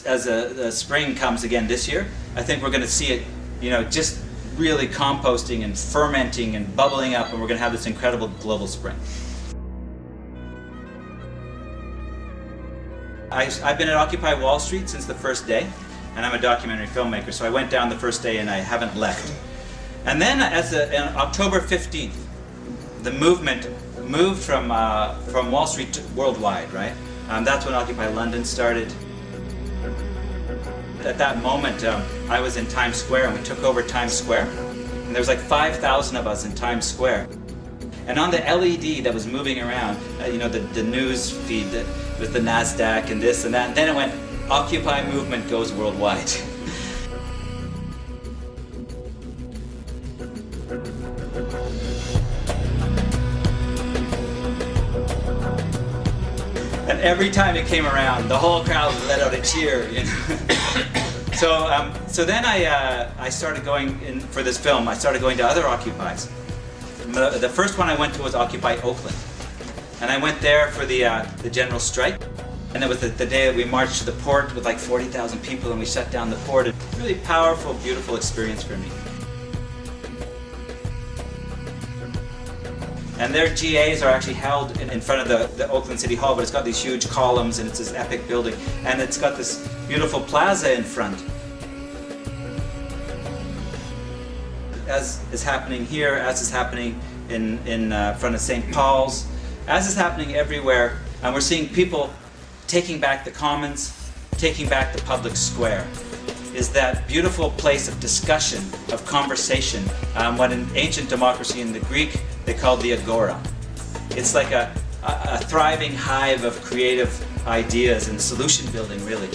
the spring comes again this year, I think we're going to see it, just really composting and fermenting and bubbling up, and we're going to have this incredible global spring. I've been at Occupy Wall Street since the first day, and I'm a documentary filmmaker, so I went down the first day and I haven't left. And then on October 15th, the movement moved from Wall Street to worldwide, right? That's when Occupy London started. At that moment, I was in Times Square, and we took over Times Square, and there was like 5,000 of us in Times Square. And on the LED that was moving around, the news feed that was the NASDAQ and this and that, and then it went, Occupy movement goes worldwide. And every time it came around, the whole crowd let out a cheer. So then I started going in for this film. I started going to other Occupies. The first one I went to was Occupy Oakland, and I went there for the general strike. And it was the day that we marched to the port with like 40,000 people, and we shut down the port. A really powerful, beautiful experience for me. And their GAs are actually held in front of the Oakland City Hall, but it's got these huge columns, and it's this epic building, and it's got this beautiful plaza in front. As is happening here, as is happening in front of St. Paul's, as is happening everywhere, and we're seeing people taking back the commons, taking back the public square. Is that beautiful place of discussion, of conversation, what in ancient democracy in the Greek they called the agora. It's like a thriving hive of creative ideas and solution building, really.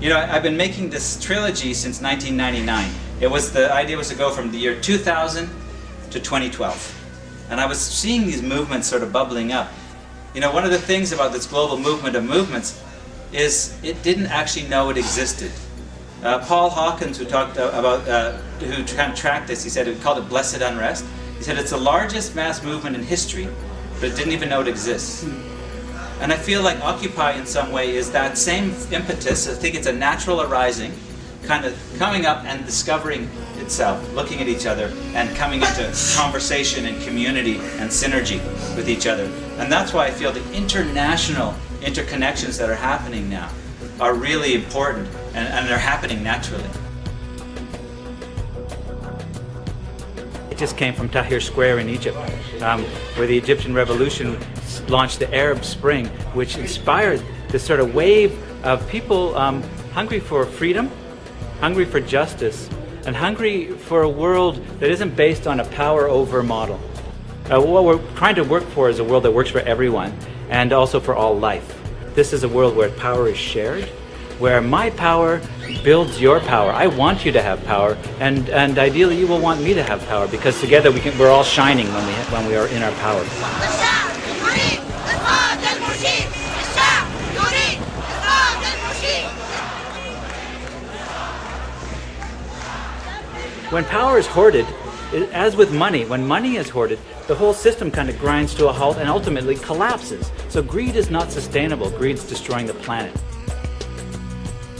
I've been making this trilogy since 1999. The idea was to go from the year 2000 to 2012. And I was seeing these movements sort of bubbling up. One of the things about this global movement of movements is it didn't actually know it existed. Paul Hawkins, who talked about, who tracked this, he said he called it blessed unrest. He said it's the largest mass movement in history, but it didn't even know it exists. And I feel like Occupy in some way is that same impetus. I think it's a natural arising, kind of coming up and discovering itself, looking at each other, and coming into conversation and community and synergy with each other. And that's why I feel the international interconnections that are happening now are really important, and they're happening naturally. It just came from Tahrir Square in Egypt, where the Egyptian Revolution launched the Arab Spring, which inspired this sort of wave of people hungry for freedom, hungry for justice, and hungry for a world that isn't based on a power over model. What we're trying to work for is a world that works for everyone, and also for all life. This is a world where power is shared, where my power builds your power. I want you to have power, and ideally you will want me to have power, because together we're all shining when we are in our power. When power is hoarded, as with money, when money is hoarded, the whole system kind of grinds to a halt and ultimately collapses. So greed is not sustainable. Greed's destroying the planet.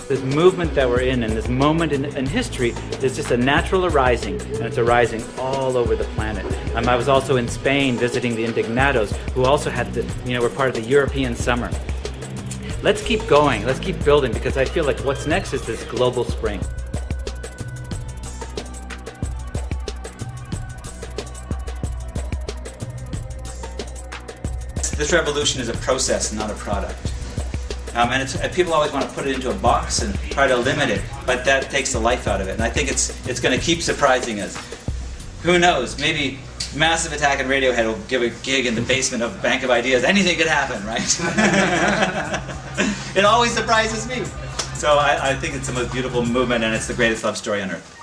This movement that we're in, and this moment in history, is just a natural arising, and it's arising all over the planet. I was also in Spain visiting the Indignados, who also had were part of the European summer. Let's keep going, let's keep building, because I feel like what's next is this global spring. This revolution is a process, not a product. And people always want to put it into a box and try to limit it, but that takes the life out of it. And I think it's going to keep surprising us. Who knows? Maybe Massive Attack and Radiohead will give a gig in the basement of Bank of Ideas. Anything could happen, right? It always surprises me. So I think it's the most beautiful movement, and it's the greatest love story on earth.